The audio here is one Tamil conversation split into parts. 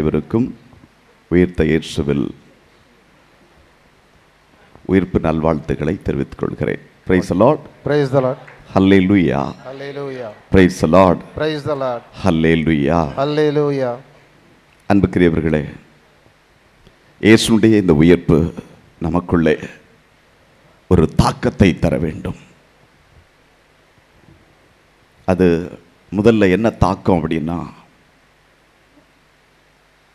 அனைவருக்கும் உயிர்த்த இயேசுவில் உயிர்ப்பு நல்வாழ்த்துக்களை தெரிவித்துக் கொள்கிறேன். Praise the Lord. Praise the Lord. Hallelujah. Hallelujah. Praise the Lord. Praise the Lord. Hallelujah. Hallelujah. அன்புக்குரியவர்களே, இயேசுடைய இந்த உயிர்ப்பு நமக்குள்ளே ஒரு தாக்கத்தை தர வேண்டும். அது முதல்ல என்ன தாக்கம் அப்படின்னா,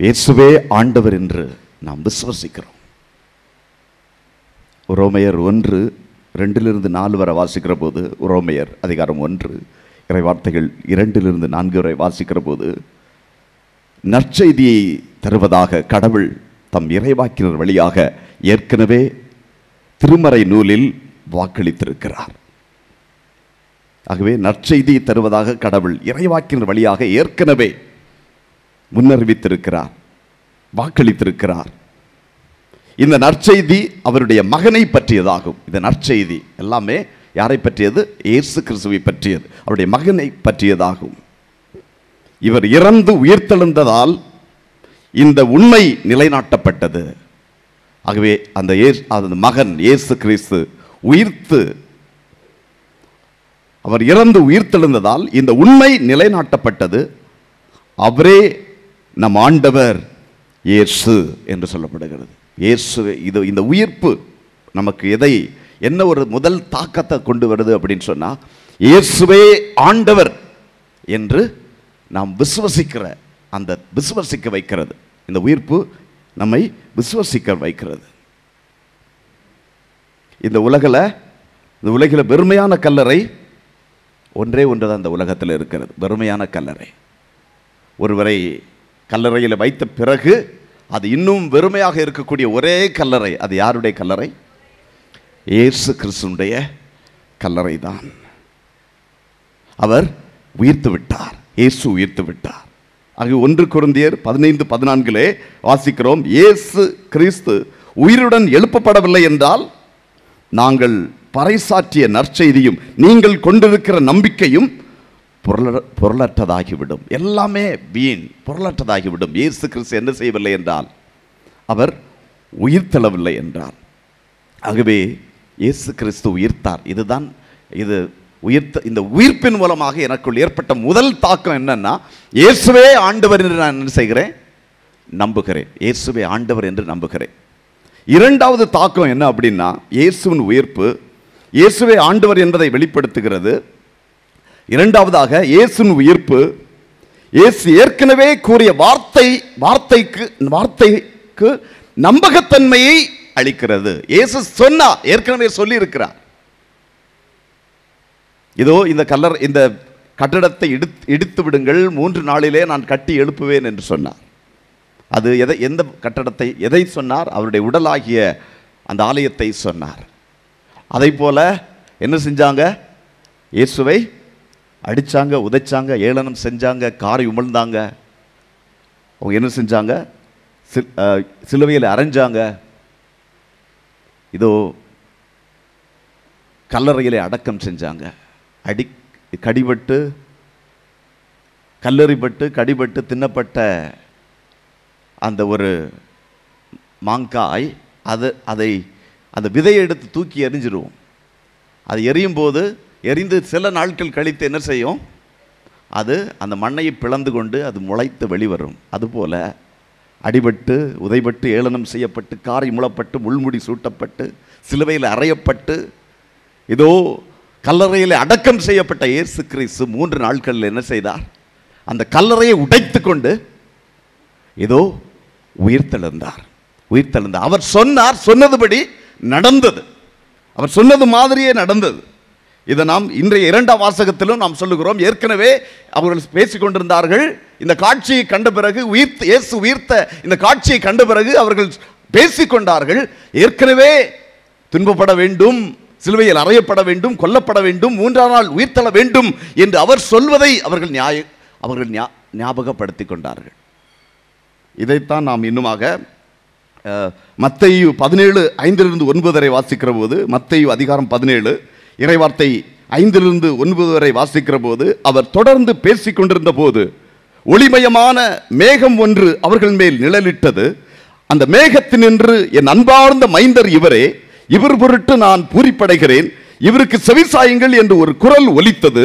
இயேசுவே ஆண்டவர் என்று நாம் விசுவசிக்கிறோம். ரோமையர் 1:2-4 வரை வாசிக்கிற போது, ரோமையர் அதிகாரம் 1 இறை வார்த்தைகள் 2-4 வரை வாசிக்கிற போது, நற்செய்தியை தருவதாக கடவுள் தம் இறைவாக்கினர் வழியாக ஏற்கனவே திருமறை நூலில் வாக்களித்திருக்கிறார். ஆகவே நற்செய்தியை தருவதாக கடவுள் இறைவாக்கினர் வழியாக ஏற்கனவே முன்னறிவித்திருக்கிறார், வாக்களித்திருக்கிறார். இந்த நற்செய்தி அவருடைய மகனை பற்றியதாகும். இந்த நற்செய்தி எல்லாமே யாரை பற்றியது? இயேசு கிறிஸ்துவை பற்றியது, அவருடைய மகனை பற்றியதாகும். இவர் இறந்து உயிர்த்தெழுந்ததால் இந்த உண்மை நிலைநாட்டப்பட்டது. ஆகவே அந்த மகன் இயேசு கிறிஸ்து அவர் இறந்து உயிர்த்தெழுந்ததால் இந்த உண்மை நிலைநாட்டப்பட்டது. அவரே நம் ஆண்டவர் இயேசு என்று சொல்லப்படுகிறது. இயேசு இந்த உயிர்ப்பு நமக்கு என்ன ஒரு முதல் தாக்கத்தை கொண்டு வருது அப்படின்னு சொன்னா, இயேசுவே ஆண்டவர் என்று நாம் விசுவசிக்க வைக்கிறது. இந்த உயிர்ப்பு நம்மை விசுவசிக்க வைக்கிறது. இந்த உலகில் வெறுமையான கல்லறை ஒன்றே ஒன்றுதான் இந்த உலகத்தில் இருக்கிறது. வெறுமையான கல்லறை. ஒருவரை கல்லறையில் வைத்த பிறகு அது இன்னும் வெறுமையாக இருக்கக்கூடிய ஒரே கல்லறை, அது யாருடைய கல்லறை? இயேசு கிறிஸ்துவுடைய கல்லறை தான். அவர் உயிர்த்து விட்டார். இயேசு உயிர்த்து விட்டார். ஆக 1 கொரிந்தியர் 15:14 வாசிக்கிறோம், இயேசு கிறிஸ்து உயிருடன் எழுப்பப்படவில்லை என்றால் நாங்கள் பறைசாற்றிய நற்செய்தியும் நீங்கள் கொண்டிருக்கிற நம்பிக்கையும் பொருளற்றதாகிவிடும். எல்லாமே வீண், பொருளற்றதாகிவிடும். இயேசு கிறிஸ்து என்ன செய்யவில்லை என்றால், அவர் உயிர்த்தெழவில்லை என்றார். ஆகவே இயேசு கிறிஸ்து உயிர்த்தார். இந்த உயிர்ப்பின் மூலமாக எனக்குள் ஏற்பட்ட முதல் தாக்கம் என்னன்னா, இயேசுவே ஆண்டவர் என்று நான் என்ன செய்கிறேன்? நம்புகிறேன். இயேசுவே ஆண்டவர் என்று நம்புகிறேன். இரண்டாவது தாக்கம் என்ன அப்படின்னா, இயேசுவின் உயிர்ப்பு இயேசுவே ஆண்டவர் என்பதை வெளிப்படுத்துகிறது. இரண்டாவதாக இயேசுவின் உயிர்ப்பு இயேசு ஏற்கனவே கூறிய வார்த்தைக்கு நம்பகத்தன்மையை அளிக்கிறது. இயேசு சொன்னார், ஏற்கனவே சொல்லி இருக்கிறார். இதோ இந்த கட்டடத்தை இடித்து விடுங்கள், 3 நாளிலே நான் கட்டி எழுப்புவேன் என்று சொன்னார். அது எந்த கட்டடத்தை, எதை சொன்னார்? அவருடைய உடலாகிய அந்த ஆலயத்தை சொன்னார். அதை போல என்ன செஞ்சாங்க? இயேசுவை அடிச்சாங்க, உதைச்சாங்க, ஏளனம் செஞ்சாங்க, காரை உமிழ்ந்தாங்க. அவங்க என்ன செஞ்சாங்க? சிலுவையில் அரைஞ்சாங்க. இதோ கல்லறையிலே அடக்கம் செஞ்சாங்க. கல்லறிப்பட்டு கடிபட்டு தின்னப்பட்ட அந்த ஒரு மாங்காய், அந்த விதையை எடுத்து தூக்கி எறிஞ்சிடுவோம். அது எரிந்து சில நாட்கள் கழித்து என்ன செய்யும்? அது அந்த மண்ணையை பிளந்து கொண்டு அது முளைத்து வெளிவரும். அதுபோல அடிபட்டு உதைபட்டு ஏளனம் செய்யப்பட்டு காரை முளப்பட்டு முள்முடி சூட்டப்பட்டு சிலுவையில் அறையப்பட்டு இதோ கல்லறையில் அடக்கம் செய்யப்பட்ட இயேசு கிறிஸ்து 3 நாட்களில் என்ன செய்தார்? அந்த கல்லறையை உடைத்து கொண்டு இதோ உயிர்த்தெழுந்தார். அவர் சொன்னதுபடி நடந்தது. அவர் சொன்னது மாதிரியே நடந்தது. இதை நாம் இன்றைய 2ஆம் வாசகத்திலும் நாம் சொல்லுகிறோம். ஏற்கனவே அவர்கள் பேசிக்கொண்டிருந்தார்கள். இந்த காட்சியை கண்ட பிறகு, இயேசு உயிர்த்த இந்த காட்சியை கண்ட பிறகு அவர்கள் பேசிக்கொண்டார்கள். ஏற்கனவே துன்பப்பட வேண்டும், சிலுவையில் அறையப்பட வேண்டும், கொல்லப்பட வேண்டும், 3ஆம் நாள் உயிர்த்தெழ வேண்டும் என்று அவர் சொல்வதை அவர்கள் ஞாபகப்படுத்திக் கொண்டார்கள். இதைத்தான் நாம் இன்னுமாக மத்தேயு 17:5-9 வரை வாசிக்கிற போது, மத்தேயு அதிகாரம் 17 இறைவார்த்தை 5-9 வரை வாசிக்கிற போது, அவர் தொடர்ந்து பேசிக் கொண்டிருந்த போது ஒளிமயமான மேகம் ஒன்று அவர்கள் மேல் நிழலிட்டது. அந்த மேகத்தினின்று என் அன்பார்ந்த மைந்தர் இவரே, இவர் பொருட்டு நான் பூரிப்படைகிறேன், இவருக்கு செவிசாயுங்கள் என்று ஒரு குரல் ஒலித்தது.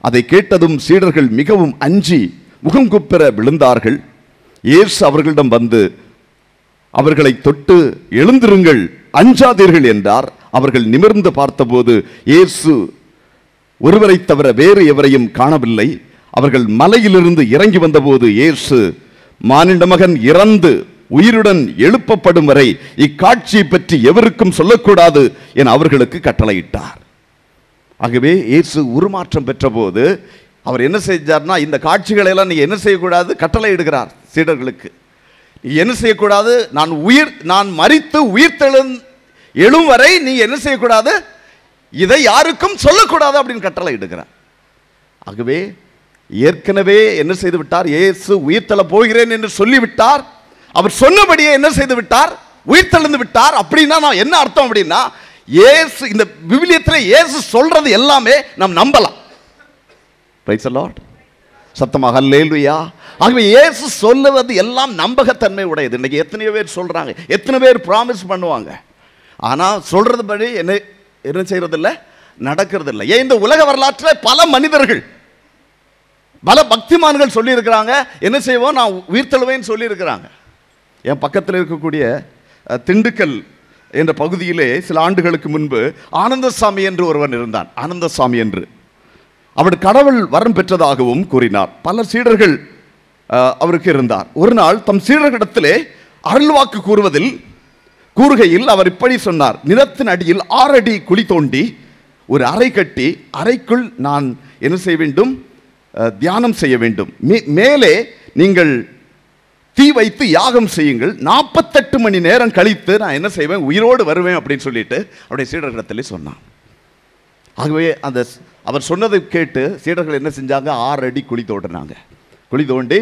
அதை கேட்டதும் சீடர்கள் மிகவும் அஞ்சி முகங்குப்புற விழுந்தார்கள். இயேசு அவர்களிடம் வந்து அவர்களை தொட்டு எழுந்திருங்கள், அஞ்சாதீர்கள் என்றார். அவர்கள் நிமிர்ந்து பார்த்தபோது இயேசு ஒருவரை தவிர வேறு எவரையும் காணவில்லை. அவர்கள் மலையிலிருந்து இறங்கி வந்தபோது இயேசு, மானிட மகன் இறந்து உயிருடன் எழுப்பப்படும் வரை இக்காட்சியை பற்றி எவருக்கும் சொல்லக்கூடாது என அவர்களுக்கு கட்டளையிட்டார். ஆகவே இயேசு உருமாற்றம் பெற்ற போது அவர் என்ன செஞ்சார்னா, இந்த காட்சிகளை எல்லாம் நீ என்ன செய்யக்கூடாது கட்டளை இடுகிறார் சீடர்களுக்கு. நீ என்ன செய்யக்கூடாது, நான் மரித்து எழும் வரை நீ என்ன செய்யக்கூடாது, இதை யாருக்கும் சொல்லக்கூடாது அப்படின்னு கட்டளை இடுகிறார். ஆகவே ஏற்கனவே என்ன செய்து விட்டார், இயேசு உயிர்த்தெழ போகிறேன் என்று சொல்லிவிட்டார். அவர் சொன்னபடியே என்ன செய்து விட்டார், உயிர்த்தெழுந்து விட்டார். அப்படின்னா நான் என்ன அர்த்தம் அப்படின்னா, இயேசு இந்த விவிலியத்தில் இயேசு சொல்றது எல்லாமே நாம் நம்பலாம். Price the Lord. சத்தமாக அல்லேலூயா. ஆகவே இயேசு சொல்லுவது எல்லாம் நம்பகத்தன்மை உடையது. இன்னைக்கு எத்தனை பேர் சொல்றாங்க, எத்தனை பேர் ப்ராமிஸ் பண்ணுவாங்க, ஆனால் சொல்றது படி என்ன செய்யறதில்லை, நடக்கிறது இல்லை. ஏன் இந்த உலக வரலாற்றில் பல மனிதர்கள், பல பக்திமான்கள் சொல்லி இருக்கிறாங்க, என்ன செய்வோம் நான் உயிர்த்தெழுவேன்னு சொல்லி இருக்கிறாங்க. என் பக்கத்தில் இருக்கக்கூடிய திண்டுக்கல் என்ற பகுதியிலே சில ஆண்டுகளுக்கு முன்பு ஆனந்தசாமி என்று ஒருவன் இருந்தான். ஆனந்தசாமி என்று அவர் கடவுள் வரம் பெற்றதாகவும் கூறினார். பல சீடர்கள் அவருக்கு இருந்தார். ஒரு நாள் தம் சீடர்களிடத்திலே அருள்வாக்கு கூறுகையில் அவர் இப்படி சொன்னார், நிலத்தின் அடியில் 6 அடி குழி தோண்டி ஒரு அறை கட்டி அறைக்குள் நான் என்ன செய்ய வேண்டும், தியானம் செய்ய வேண்டும். மேலே நீங்கள் தீ வைத்து யாகம் செய்யுங்கள், 48 மணி நேரம் கழித்து நான் என்ன செய்வேன், உயிரோடு வருவேன் அப்படின்னு சொல்லிட்டு அவருடைய சீடர்களிடத்திலே சொன்னான். ஆகவே அவர் சொன்னதை கேட்டு சீடர்கள் என்ன செஞ்சாங்க, 6 அடி குழி தோண்டினாங்க. குழி தோண்டி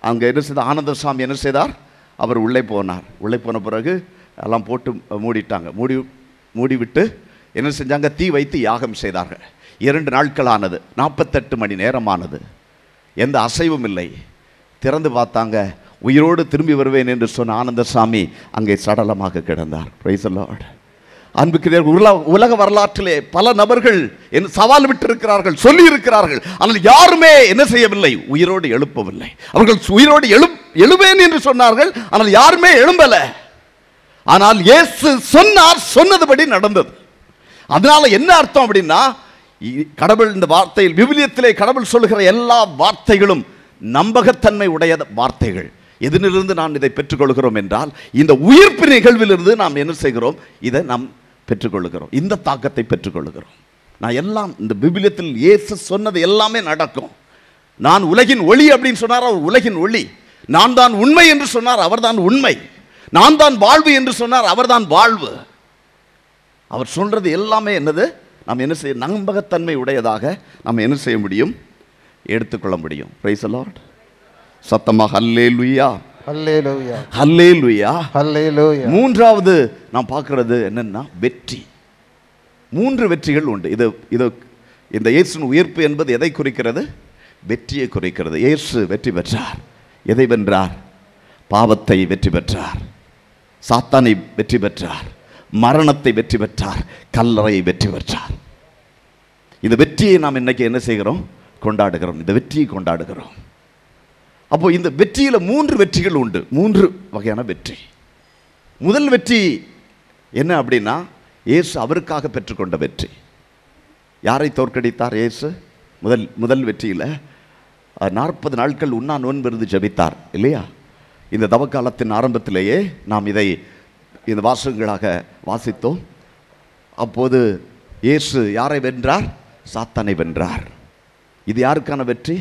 அங்கே என்ன செய்தார், ஆனந்தசாமி என்ன செய்தார், அவர் உள்ளே போனார். உள்ளே போன பிறகு எல்லாம் போட்டு மூடிட்டாங்க. மூடிவிட்டு என்ன செஞ்சாங்க, தீ வைத்து யாகம் செய்தார்கள். 2 நாட்கள் ஆனது, 48 மணி நேரமானது, எந்த அசைவும் இல்லை. திறந்து பார்த்தாங்க, உயிரோடு திரும்பி வருவேன் என்று சொன்ன ஆனந்தசாமி அங்கே சடலமாக கிடந்தார். Price the Lord. அன்புக்குரியவர்களே, உலக வரலாற்றிலே பல நபர்கள் சவால் விட்டிருக்கிறார்கள், சொல்லி இருக்கிறார்கள், ஆனால் யாருமே என்ன செய்யவில்லை, உயிரோடு எழுப்பவில்லை. அவர்கள் உயிரோடு எழுவேன் என்று சொன்னார்கள், ஆனால் யாருமே எழும்பல. ஆனால் இயேசு சொன்னார், சொன்னதுபடி நடந்தது. அதனால என்ன அர்த்தம் அப்படின்னா, கடவுள் இந்த வார்த்தையில், விவிலியத்திலே கடவுள் சொல்லுகிற எல்லா வார்த்தைகளும் நம்பகத்தன்மை உடைய வார்த்தைகள். எதிலிருந்து நாம் இதை பெற்றுக்கொள்கிறோம் என்றால், இந்த உயிர்ப்பு நிகழ்விலிருந்து நாம் என்ன செய்கிறோம், இதை நாம் பெற்றுக்கொள்கிறோம், இந்த தாக்கத்தை பெற்றுக்கொள்கிறோம். நான் எல்லாம் இந்த விவிலியத்தில் இயேசு சொன்னது எல்லாமே நடக்கும். நான் உலகின் ஒளி அப்படின்னு சொன்னார், அவர் உலகின் ஒளி. நான் தான் உண்மை என்று சொன்னார், அவர்தான் உண்மை. நான் தான் வாழ்வு என்று சொன்னார், அவர்தான் வாழ்வு. அவர் சொல்றது எல்லாமே என்னது, நாம் என்ன செய்ய, நம்பகத்தன்மை உடையதாக நாம் என்ன செய்ய முடியும், எடுத்துக்கொள்ள முடியும். Price the Lord. சத்தமாக அல்லேலூயா, அல்லேலூயா, அல்லேலூயா, அல்லேலூயா. மூன்றாவது நாம் பார்க்கிறது என்னன்னா, வெற்றி. 3 வெற்றிகள் உண்டு. இந்த இயேசுவின் உயிர்ப்பு என்பது எதை குறிக்கிறது, வெற்றியை குறிக்கிறது. இயேசு வெற்றி பெற்றார். எதை வென்றார், பாவத்தை வெற்றி பெற்றார், சாத்தானை வெற்றி பெற்றார், மரணத்தை வெற்றி பெற்றார், கல்லறையை வெற்றி பெற்றார். இந்த வெற்றியை நாம் இன்னைக்கு என்ன செய்கிறோம், கொண்டாடுகிறோம். இந்த வெற்றியை கொண்டாடுகிறோம். அப்போ இந்த வெற்றியில் 3 வெற்றிகள் உண்டு, 3 வகையான வெற்றி. முதல் வெற்றி என்ன அப்படின்னா, இயேசு அவருக்காக பெற்றுக்கொண்ட வெற்றி. யாரை தோற்கடித்தார் இயேசு? முதல் வெற்றியில் 40 நாட்கள் உண்ணா நோன்பிருந்து ஜெபித்தார் இல்லையா? இந்த தவக்காலத்தின் ஆரம்பத்திலேயே நாம் இதை இந்த வாசகங்களாக வாசித்தோம். அப்போது இயேசு யாரை வென்றார், சாத்தானை வென்றார். இது யாருக்கான வெற்றி?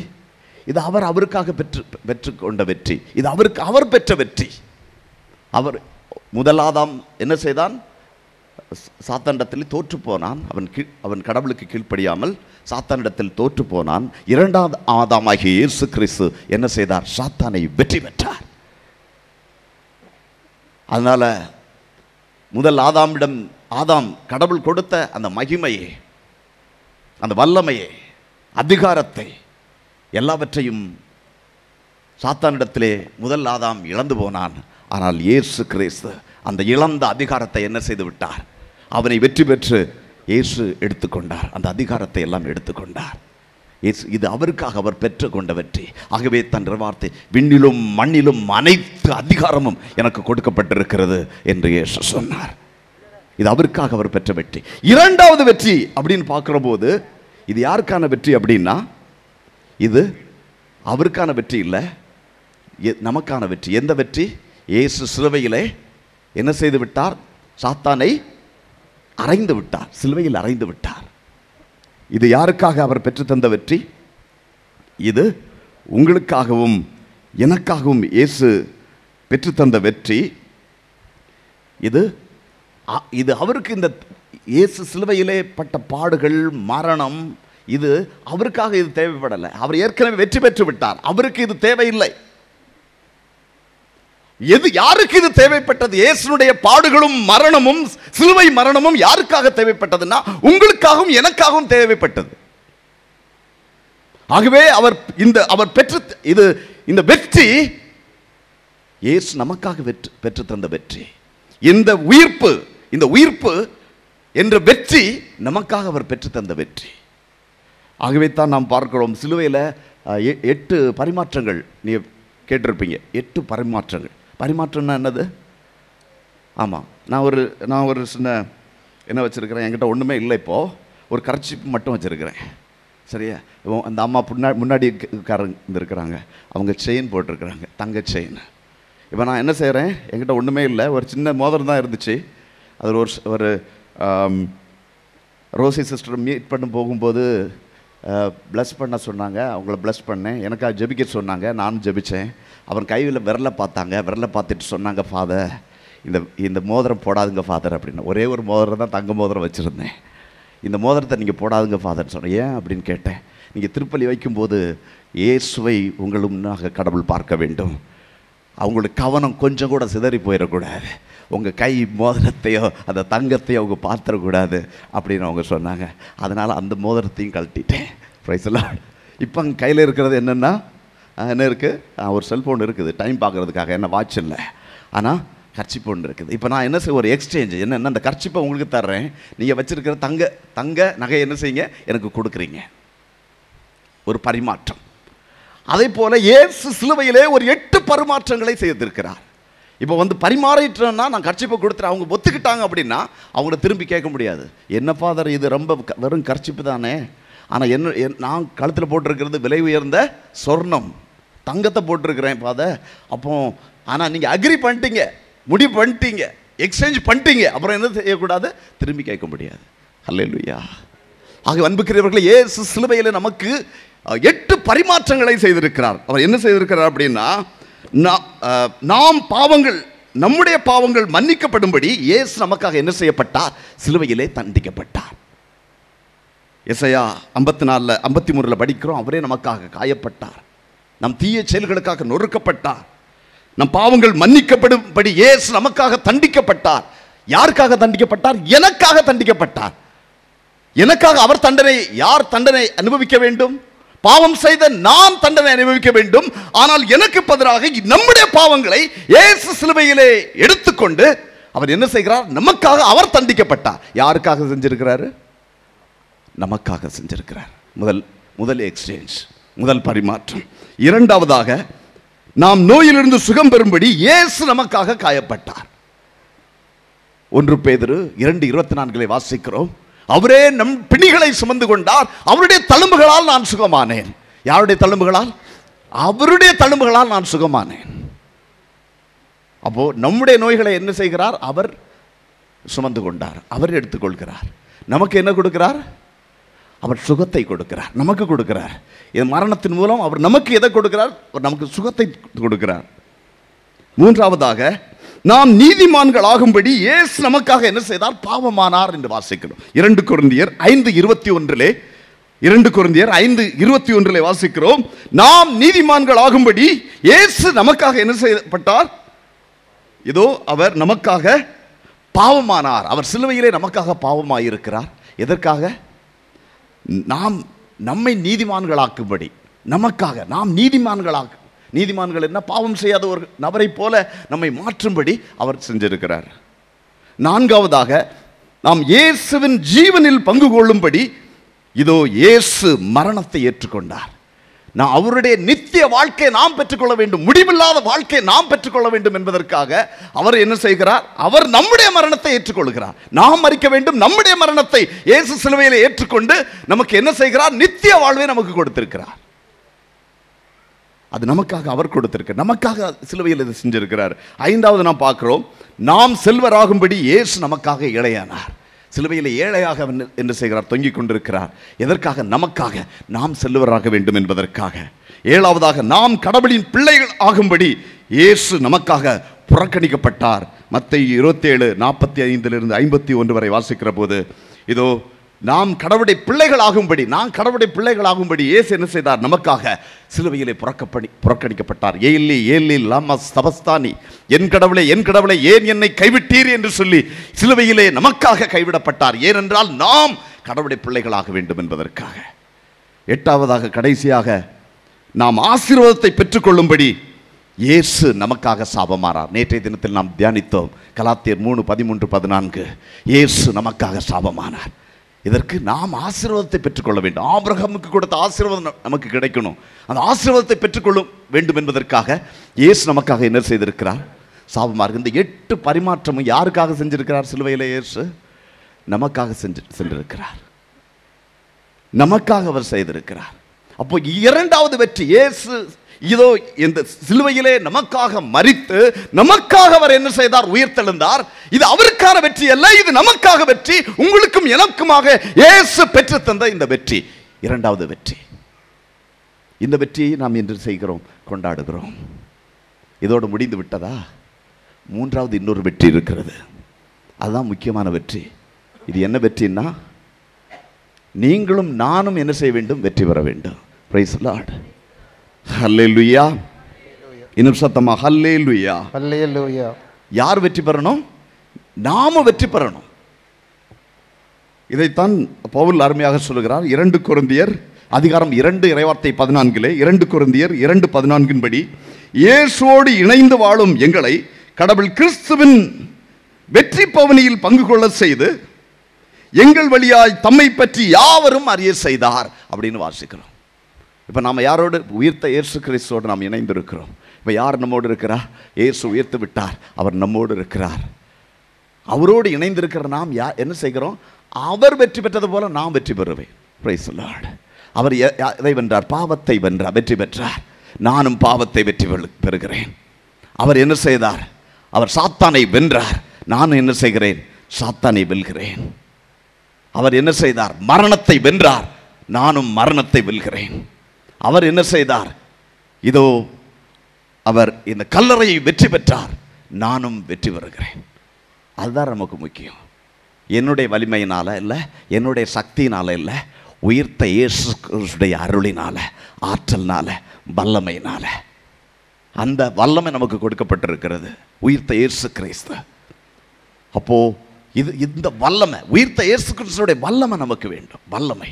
இது அவருக்காக பெற்றுக்கொண்ட வெற்றி. இது அவர் பெற்ற வெற்றி. அவர் முதலாதாம் என்ன செய்தான், சாத்தானிடத்தில் தோற்று போனான். அவன் கடவுளுக்கு கீழ்ப்படியாமல் சாத்தானிடத்தில் தோற்று போனான். 2ஆம் ஆதாமாகிய இயேசு கிறிஸ்து என்ன செய்தார், சாத்தானை வெற்றி பெற்றார். அதனால முதல் ஆதாம் கடவுள் கொடுத்த அந்த மகிமையை, அந்த வல்லமையை, அதிகாரத்தை எல்லாவற்றையும் சாத்தானிடத்திலே முதல் ஆதாம் இழந்து போனான். ஆனால் இயேசு கிறிஸ்து அந்த இழந்த அதிகாரத்தை என்ன செய்து விட்டார்? அவனை வெற்றி பெற்று இயேசு எடுத்துக்கொண்டார். அந்த அதிகாரத்தை எல்லாம் எடுத்துக்கொண்டார். இது அவருக்காக அவர் பெற்றுக்கொண்ட வெற்றி. ஆகவே தன் வார்த்தை, விண்ணிலும் மண்ணிலும் அனைத்து அதிகாரமும் எனக்கு கொடுக்கப்பட்டிருக்கிறது என்று இயேசு சொன்னார். இது அவருக்காக அவர் பெற்ற வெற்றி. இரண்டாவது வெற்றி அப்படின்னு பார்க்கிற போது இது யாருக்கான வெற்றி அப்படின்னா, இது அவருக்கான வெற்றி இல்லை, நமக்கான வெற்றி. எந்த வெற்றி? இயேசு சிலுவையிலே என்ன செய்து விட்டார்? சாத்தானை அறைந்து விட்டார், சிலுவையில் அறைந்து விட்டார். இது யாருக்காக அவர் பெற்றுத்தந்த வெற்றி? இது உங்களுக்காகவும் எனக்காகவும் இயேசு பெற்றுத்தந்த வெற்றி. இது அவருக்கு இந்த இயேசு சிலுவையிலே பட்ட பாடுகள், மரணம், இது அவருக்காக இது தேவைப்படலை. அவர் ஏற்கனவே வெற்றி பெற்று விட்டார். அவருக்கு இது தேவையில்லை. யாருக்கு இது தேவைப்பட்டது? இயேசுனுடைய பாடுகளும் மரணமும், சிலுவை மரணமும் யாருக்காக தேவைப்பட்டதுன்னா உங்களுக்காகவும் எனக்காகவும் தேவைப்பட்டது. ஆகவே அவர் பெற்று இந்த வெற்றி இயேசு நமக்காக பெற்று தந்த வெற்றி. இந்த உயிர்ப்பு என்ற வெற்றி நமக்காக அவர் பெற்று தந்த வெற்றி. ஆகவே தான் நாம் பார்க்கிறோம், சிலுவையில் 8 பரிமாற்றங்கள் நீ கேட்டிருப்பீங்க. 8 பரிமாற்றங்கள். பரிமாற்றம்னா என்னது? ஆமாம், நான் ஒரு சின்ன என்ன வச்சுருக்கிறேன், என்கிட்ட ஒன்றுமே இல்லை, இப்போது ஒரு கர்ச்சீப் மட்டும் வச்சுருக்கிறேன். சரியா? அந்த அம்மா முன்னாடி இருக்கிறாங்க, அவங்க செயின் போட்டிருக்கிறாங்க, தங்க செயின். இப்போ நான் என்ன செய்கிறேன், என்கிட்ட ஒன்றுமே இல்லை, ஒரு சின்ன மோதிரம் தான் இருந்துச்சு. அதில் ஒரு ரோசி சிஸ்டர் மீட் பண்ண போகும்போது ப்ளஸ் பண்ண சொன்னாங்க. அவங்கள ப்ளஸ் பண்ணேன். எனக்காக ஜெபிக்க சொன்னாங்க, நானும் ஜெபித்தேன். அவன் கையில் விரலை பார்த்தாங்க. விரலை பார்த்துட்டு சொன்னாங்க, ஃபாதர் இந்த மோதிரம் போடாதுங்க ஃபாதர் அப்படின்னு. ஒரே ஒரு மோதிரம் தான், தங்க மோதிரம் வச்சுருந்தேன். இந்த மோதிரத்தை நீங்கள் போடாதுங்க ஃபாதர்னு சொன்னேன். ஏன் அப்படின்னு கேட்டேன். நீங்கள் திருப்பலி வைக்கும்போது இயேசுவை உங்களும்னாக கடவுள் பார்க்க வேண்டும். அவங்களுக்கு கவனம் கொஞ்சம் கூட சிதறி போயிடக்கூடாது. உங்கள் கை மோதிரத்தையோ அந்த தங்கத்தையோ அவங்க பார்த்துடக்கூடாது அப்படின்னு அவங்க சொன்னாங்க. அதனால் அந்த மோதிரத்தையும் கழட்டிட்டேன். Price Lord. இப்போ அங்கே கையில் இருக்கிறது என்னென்னா, என்ன இருக்குது? ஒரு செல்ஃபோன் இருக்குது டைம் பார்க்குறதுக்காக. என்ன வாட்ச் இல்லை, ஆனால் கர்ச்சிப்பு ஒன்று இருக்குது. இப்போ நான் என்ன செய்ய, ஒரு எக்ஸ்சேஞ்ச் என்னென்னா, அந்த கர்ச்சிப்பை உங்களுக்கு தர்றேன், நீங்கள் வச்சுருக்கிற தங்க நகை என்ன செய்யுங்க, எனக்கு கொடுக்குறீங்க. ஒரு பரிமாற்றம். அதே போல் இயேசு சிலுவையிலே ஒரு 8 பரிமாற்றங்களை செய்திருக்கிறார். இப்போ பரிமாறிட்டோன்னா, நான் கர்ச்சிப்பை கொடுத்துறேன், அவங்க ஒத்துக்கிட்டாங்க அப்படின்னா அவங்கள திரும்பி கேட்க முடியாது. என்ன ஃபாதர், இது ரொம்ப வெறும் கர்ச்சிப்பு தானே, ஆனால் நான் கழுத்தில் போட்டிருக்கிறது விலை உயர்ந்த சொர்ணம், தங்கத்தை போட்டிருக்கிறேன் ஃபாதர். அப்போ ஆனால் நீங்கள் அக்ரி பண்ணிட்டீங்க, முடிவு பண்ணிட்டீங்க, எக்ஸ்சேஞ்ச் பண்ணிட்டீங்க, அப்புறம் என்ன செய்யக்கூடாது, திரும்பி கேட்க முடியாது. அல்லேலூயா. ஆக அன்புக்குரியவர்களே, இயேசு சிலுவையில் நமக்கு 8 பரிமாற்றங்களை செய்திருக்கிறார். அவர் என்ன செய்திருக்கிறார் அப்படின்னா, நம்முடைய பாவங்கள் மன்னிக்கப்படும்படி இயேசு நமக்காக என்ன செய்யப்பட்டார்? சிலுவையிலே தண்டிக்கப்பட்டார். எசையா 54-53 படிக்கிறோம், அவரே நமக்காக காயப்பட்டார், நம் தீய செயல்களுக்காக நொறுக்கப்பட்டார், நம் பாவங்கள் மன்னிக்கப்படும்படி இயேசு நமக்காக தண்டிக்கப்பட்டார். யாருக்காக தண்டிக்கப்பட்டார்? எனக்காக தண்டிக்கப்பட்டார். எனக்காக அவர் யார் தண்டனை அனுபவிக்க வேண்டும்? பாவம் செய்த நான் தண்டனை அனுபவிக்க வேண்டும். ஆனால் எனக்கு பதிலாக நம்முடைய பாவங்களை இயேசு சிலுவையிலே எடுத்துக்கொண்டு அவர் என்ன செய்கிறார்? நமக்காக அவர் தண்டிக்கப்பட்டார். யாருக்காக செஞ்சிருக்கிறாரு? நமக்காக செஞ்சிருக்கிறார். முதல் எக்ஸ்சேஞ்ச், முதல் பரிமாற்றம். இரண்டாவதாக, நாம் நோயிலிருந்து சுகம் பெறும்படி இயேசு நமக்காக காயப்பட்டார். 1 பேதுரு 2:24 வாசிக்கிறோம். அவரே நம் பிணிகளை சுமந்து கொண்டார், அவருடைய தழும்புகளால் நான் சுகமானேன். யாருடைய தழும்புகளால்? அவருடைய தழும்புகளால் நான் சுகமானேன். அப்போ நம்முடைய நோய்களை என்ன செய்கிறார்? அவர் சுமந்து கொண்டார், அவர் எடுத்துக்கொள்கிறார். நமக்கு என்ன கொடுக்கிறார்? அவர் சுகத்தை கொடுக்கிறார், நமக்கு கொடுக்கிறார். இது மரணத்தின் மூலம் அவர் நமக்கு எதை கொடுக்கிறார்? அவர் நமக்கு சுகத்தை கொடுக்கிறார். மூன்றாவதாக, நாம் நீதிமான்கள் ஆகும்படி இயேசு நமக்காக என்ன செய்தார்? பாவமானார் என்று வாசிக்கிறோம். 2 கொரிந்தியர் 5:21 வாசிக்கிறோம். நாம் நீதிமான்கள் ஆகும்படி இயேசு நமக்காக என்ன செய்யப்பட்டார்? இதோ அவர் நமக்காக பாவமானார். அவர் சிலுவையிலே நமக்காக பாவமாயிருக்கிறார். எதற்காக? நம்மை நீதிமான்களாக்கும்படி, நமக்காக நாம் நீதிமான்களாக நீதிமான்கள் என்ன, பாவம் செய்யாத ஒரு நபரை போல நம்மை மாற்றும்படி அவர் செஞ்சிருக்கிறார். நான்காவதாக, நாம் இயேசுவின் ஜீவனில் பங்கு கொள்ளும்படி இதோ இயேசு மரணத்தை ஏற்றுக்கொண்டார். நான் அவருடைய நித்திய வாழ்க்கையை நாம் பெற்றுக்கொள்ள வேண்டும், முடிவில்லாத வாழ்க்கையை நாம் பெற்றுக்கொள்ள வேண்டும் என்பதற்காக அவர் என்ன செய்கிறார்? அவர் நம்முடைய மரணத்தை ஏற்றுக்கொள்கிறார். நாம் மரிக்க வேண்டும், நம்முடைய மரணத்தை இயேசு சிலுவையில் ஏற்றுக்கொண்டு நமக்கு என்ன செய்கிறார்? நித்திய வாழ்வை நமக்கு கொடுத்திருக்கிறார். அது நமக்காக அவர் கொடுத்திருக்கிறார், நமக்காக சிலுவையில் இது செஞ்சிருக்கிறார். ஐந்தாவது நாம் பார்க்கிறோம், நாம் செல்வராகும்படி இயேசு நமக்காக ஏழையானார். சிலுவையில் ஏழையாக என்ன செய்கிறார்? தொங்கிக் கொண்டிருக்கிறார். எதற்காக? நமக்காக, நாம் செல்வராக வேண்டும் என்பதற்காக. ஏழாவதாக, நாம் கடவுளின் பிள்ளைகள் ஆகும்படி இயேசு நமக்காக புறக்கணிக்கப்பட்டார். மத்தேயு 27:45-51 வரை வாசிக்கிற போது, இதோ நாம் கடவுளுடைய பிள்ளைகள் ஆகும்படி, நான் கடவுளுடைய பிள்ளைகள் ஆகும்படி இயேசு என்ன செய்தார்? நமக்காக சிலுவையிலே புறக்கணிக்கப்பட்டார். ஏலி ஏலி லாமா சபஸ்தானி, என் கடவுளே என் கடவுளே ஏன் என்னை கைவிட்டீர் என்று சொல்லி சிலுவையிலே நமக்காக கைவிடப்பட்டார். ஏனென்றால் நாம் கடவுளுடைய பிள்ளைகளாக வேண்டும் என்பதற்காக. எட்டாவதாக, கடைசியாக, நாம் ஆசீர்வாதத்தை பெற்றுக்கொள்ளும்படி இயேசு நமக்காக சாபமானார். நேற்றைய தினத்தில் நாம் தியானித்தோம், கலாத்தியர் 3:13-14. இயேசு நமக்காக சாபமானார். இதற்கு நாம் ஆசீர்வாதத்தை பெற்றுக்கொள்ள வேண்டும். ஆபிரகாமுக்கு கொடுத்த ஆசீர்வாதம் நமக்கு கிடைக்கணும். அந்த ஆசீர்வாதத்தை பெற்றுக்கொள்ள வேண்டும் என்பதற்காக இயேசு நமக்காக என்ன செய்திருக்கிறார்? சாபமாக. இந்த 8 பரிமாற்றமும் யாருக்காக செஞ்சிருக்கிறார்? சிலுவையில் இயேசு நமக்காக சென்றிருக்கிறார். நமக்காக அவர் செய்திருக்கிறார். அப்போ இரண்டாவது வெற்றி, இயேசு இதோ இந்த சிலுவையிலே நமக்காக மரித்து நமக்காக அவர் என்ன செய்தார்? உயிர்த்தெழுந்தார். இது அவருக்கான வெற்றி அல்ல, இது நமக்காக வெற்றி. உங்களுக்கும் எனக்குமாக இயேசு பெற்று தந்த இந்த வெற்றி இரண்டாவது வெற்றி. இந்த வெற்றியை நாம் இன்று செய்கிறோம், கொண்டாடுகிறோம். இதோடு முடிந்து விட்டதா? மூன்றாவது இன்னொரு வெற்றி இருக்கிறது. அதுதான் முக்கியமான வெற்றி. இது என்ன வெற்றின்னா, நீங்களும் நானும் என்ன செய்ய வேண்டும்? வெற்றி பெற வேண்டும். Praise the lord. ஹல்லேலூயா. இன்னும் சத்தமா ஹல்லேலூயா. ஹல்லேலூயா. யார் வெற்றி பெறணும்? நாம வெற்றி பெறணும். இதைத்தான் பவுல் அருமையாக சொல்லுகிறார். 2 கொரிந்தியர் அதிகாரம் 2 இறைவார்த்தை 14 2 கொரிந்தியர் 2:14 படி, இயேசுவோடு இணைந்து வாழும் எங்களை கடவுள் கிறிஸ்துவின் வெற்றி பவனியில் பங்கு கொள்ள செய்து எங்கள் வழியாய் தம்மை பற்றி யாவரும் அறிய செய்தார் அப்படின்னு வாசிக்கிறோம். இப்போ நாம் யாரோடு? உயிர்த்த இயேசு கிறிஸ்துவோடு நாம் இணைந்திருக்கிறோம். இப்போ யார் நம்மோடு இருக்கிறார்? இயேசு உயர்த்து விட்டார், அவர் நம்மோடு இருக்கிறார். அவரோடு இணைந்திருக்கிற நாம் என்ன செய்கிறோம்? அவர் வெற்றி பெற்றது போல நாம் வெற்றி பெறுவேன். Price the Lord. அவர் எதை வென்றார்? பாவத்தை வென்றார், வெற்றி பெற்றார். நானும் பாவத்தை வெற்றி பெறுகிறேன். அவர் என்ன செய்தார்? அவர் சாத்தானை வென்றார். நானும் என்ன செய்கிறேன்? சாத்தானை வெல்கிறேன். அவர் என்ன செய்தார்? மரணத்தை வென்றார். நானும் மரணத்தை வெல்கிறேன். அவர் என்ன செய்தார்? இதோ அவர் இந்த கல்லறையை வெற்றி பெற்றார். நானும் வெற்றி பெறுகிறேன். அதுதான் நமக்கு முக்கியம். என்னுடைய வலிமையினால இல்லை, என்னுடைய சக்தியினால இல்லை, உயிர்த்த இயேசு கிறிஸ்துடைய அருளினால, ஆற்றல்னால, வல்லமையினால. அந்த வல்லமை நமக்கு கொடுக்கப்பட்டிருக்கிறது, உயிர்த்த இயேசு கிறிஸ்து. அப்போ இந்த வல்லமை, உயிர்த்த இயேசு கிறிஸ்துடைய வல்லமை நமக்கு வேண்டும். வல்லமை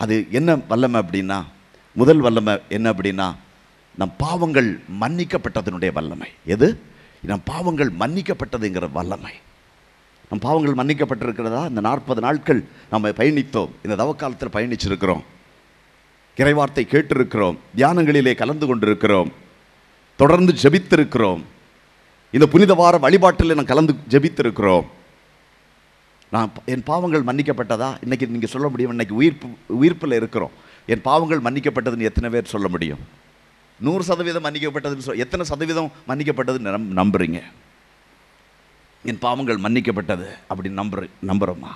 அது என்ன வல்லமை அப்படின்னா, முதல் வல்லமை என்ன அப்படின்னா, நம் பாவங்கள் மன்னிக்கப்பட்டதனுடைய வல்லமை. எது? நம் பாவங்கள் மன்னிக்கப்பட்டதுங்கிற வல்லமை. நம் பாவங்கள் மன்னிக்கப்பட்டிருக்கிறதா? இந்த 40 நாட்கள் நம்ம பயணித்தோம், இந்த தவக்காலத்தில் பயணிச்சிருக்கிறோம், இறைவார்த்தை கேட்டிருக்கிறோம், தியானங்களிலே கலந்து கொண்டிருக்கிறோம், தொடர்ந்து ஜெபித்திருக்கிறோம், இந்த புனித வார வழிபாட்டில் நான் கலந்து ஜெபித்திருக்கிறோம். என் பாவங்கள் மன்னிக்கப்பட்டதா? இன்னைக்கு நீங்கள் சொல்ல முடியும்? இன்னைக்கு உயிர்ப்பில் இருக்கிறோம், என் பாவங்கள் மன்னிக்கப்பட்டதுன்னு எத்தனை பேர் சொல்ல முடியும்? 100% மன்னிக்கப்பட்டதுன்னு எத்தனை சதவீதம் மன்னிக்கப்பட்டதுன்னு நம்புறீங்க? என் பாவங்கள் மன்னிக்கப்பட்டது அப்படின்னு நம்புகிறோமா?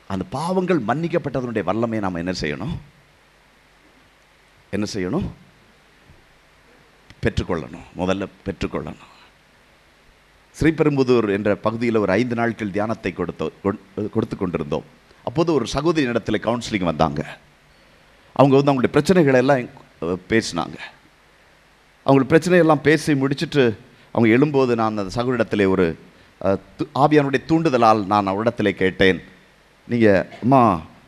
அந்த பாவங்கள் மன்னிக்கப்பட்டதனுடைய வல்லமையை நாம் என்ன செய்யணும்? என்ன செய்யணும்? பெற்றுக்கொள்ளணும். முதல்ல பெற்றுக்கொள்ளணும். ஸ்ரீபெரும்புதூர் என்ற பகுதியில் ஒரு 5 நாட்கள் தியானத்தை கொடுத்து கொண்டிருந்தோம். அப்போது ஒரு சகோதரி இடத்துல கவுன்சிலிங் வந்தாங்க. அவங்க அவங்களுடைய பிரச்சனைகளை எல்லாம் பேசினாங்க. அவங்களுக்கு பிரச்சனையெல்லாம் பேசி முடிச்சுட்டு அவங்க எழும்போது, நான் அந்த சகோதரிடத்திலே ஒரு ஆவியானுடைய தூண்டுதலால் நான் அவரிடத்திலே கேட்டேன், நீங்கள் அம்மா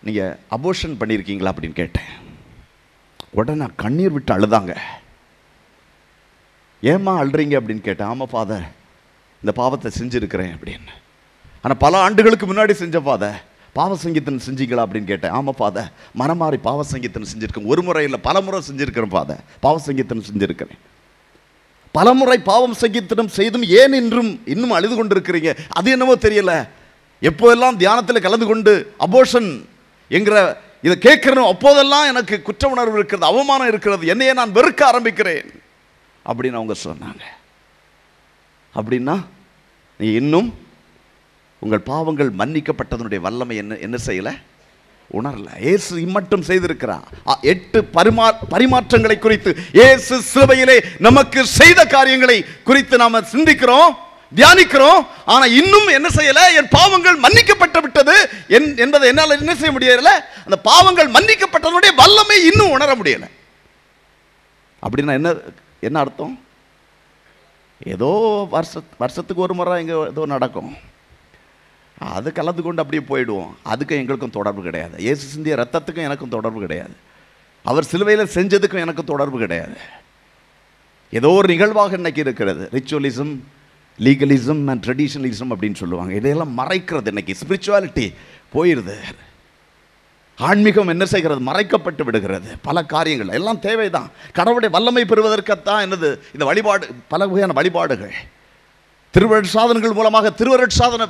நீங்கள் அபோர்ஷன் பண்ணியிருக்கீங்களா அப்படின்னு கேட்டேன். உடனே கண்ணீர் விட்டு அழுதாங்க. ஏம்மா அழுறீங்க அப்படின்னு கேட்டேன். ஆமாம் ஃபாதர், இந்த பாவத்தை செஞ்சுருக்கிறேன் அப்படின்னு. ஆனால் பல ஆண்டுகளுக்கு முன்னாடி செஞ்ச ஃபாதர், பாவ சங்கீதம் செஞ்சீங்களா அப்படின்னு கேட்டேன். ஆமாம் ஃபாதர், மனமாறி பாவ சங்கீதம் செஞ்சுருக்கேன். ஒரு முறை இல்லை, பல முறை செஞ்சுருக்கிறேன் ஃபாதர், பாவ சங்கீதம் செஞ்சுருக்கிறேன். பலமுறை பாவம் சங்கீதம் செய்தும் ஏன் இன்னும் அழுது கொண்டிருக்கிறீங்க? அது என்னவோ தெரியல. எப்போதெல்லாம் தியானத்தில் கலந்து கொண்டு அபோஷன் என்கிற இதை கேட்கிறோம், அப்போதெல்லாம் எனக்கு குற்ற உணர்வு இருக்கிறது, அவமானம் இருக்கிறது, என்னையே நான் வெறுக்க ஆரம்பிக்கிறேன் அப்படின்னு அவங்க சொன்னாங்க. அப்படின்னா நீ இன்னும் உங்கள் பாவங்கள் மன்னிக்கப்பட்டதனுடைய வல்லமை என்ன செய்யலை, உணரல. இயேசு இம்மட்டும் செய்திருக்கிறார். 8 பரிமாற்றங்களை குறித்து, இயேசு சிலுவையிலே நமக்கு செய்த காரியங்களை குறித்து நாம சிந்திக்கிறோம், தியானிக்கிறோம். ஆனா இன்னும் என்ன செய்யல, என் பாவங்கள் மன்னிக்கப்பட்டு விட்டது என்பதை என்னால் என்ன செய்ய முடியல, அந்த பாவங்கள் மன்னிக்கப்பட்டதனுடைய வல்லமை இன்னும் உணர முடியல. அப்படின்னா என்ன அர்த்தம்? ஏதோ வருஷத்துக்கு ஒரு முறை இங்க ஏதோ நடக்கும், அது கலந்து கொண்டு அப்படியே போயிடுவோம். அதுக்கும் எங்களுக்கும் தொடர்பு கிடையாது. இயேசு சிந்திய ரத்தத்துக்கும் எனக்கும் தொடர்பு கிடையாது. அவர் சிலுவையில் செஞ்சதுக்கும் எனக்கும் தொடர்பு கிடையாது. ஏதோ ஒரு நிகழ்வாக இன்னைக்கு இருக்கிறது. ரிச்சுவலிசம், லீகலிசம் அண்ட் ட்ரெடிஷனலிசம் அப்படின்னு சொல்லுவாங்க. இதையெல்லாம் மறைக்கிறது. இன்னைக்கு ஸ்பிரிச்சுவாலிட்டி போயிடுது. ஆன்மீகம் என்ன செய்கிறது, மறைக்கப்பட்டு விடுகிறது. பல காரியங்கள் எல்லாம் தேவைதான். கடவுளுடைய வல்லமை பெறுவதற்குத்தான் என்னது இந்த வழிபாடு, பல வகையான வழிபாடுகள், திருவருட்சாதனங்கள் மூலமாக திருவருட்சாதன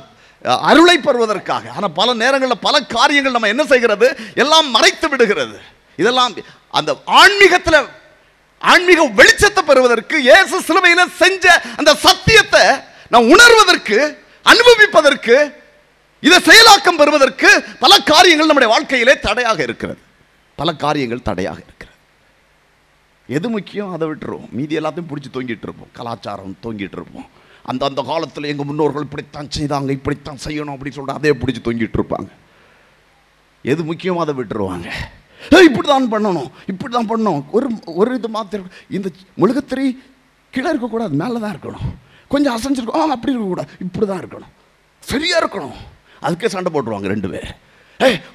அருளை பெறுவதற்காக. ஆனால் பல நேரங்களில் பல காரியங்கள் நம்ம என்ன செய்கிறது, எல்லாம் மறைத்து விடுகிறது. இதெல்லாம் அந்த ஆன்மீக வெளிச்சத்தை பெறுவதற்கு, இயேசு சிலுவையில் செஞ்ச அந்த சத்தியத்தை நாம் உணர்வதற்கு, அனுபவிப்பதற்கு, இதை செயலாக்கம் பெறுவதற்கு பல காரியங்கள் நம்முடைய வாழ்க்கையிலே தடையாக இருக்கிறது. பல காரியங்கள் தடையாக இருக்கிறது. எது முக்கியம் அதை விட்டுருவோம், மீதி எல்லாத்தையும் பிடிச்சி தொங்கிட்டு இருப்போம். கலாச்சாரம் தொங்கிட்டு இருப்போம். அந்த காலத்தில் எங்கள் முன்னோர்கள் இப்படித்தான் செய்தாங்க, இப்படித்தான் செய்யணும் அப்படின்னு சொல்லிட்டு அதே பிடிச்சி தொங்கிட்டு இருப்பாங்க. எது முக்கியமாக அதை விட்டுருவாங்க. இப்படி தான் பண்ணணும், இப்படி தான் பண்ணணும். ஒரு இது மாத்திரம், இந்த முழுகத்திரி கீழே இருக்கக்கூடாது, மேலே தான் இருக்கணும். கொஞ்சம் அசைஞ்சிருக்கும், அப்படி இருக்கக்கூடாது, இப்படி தான் இருக்கணும், சரியாக இருக்கணும். அதுக்கே சண்டை போட்டுருவாங்க 2 பேர்.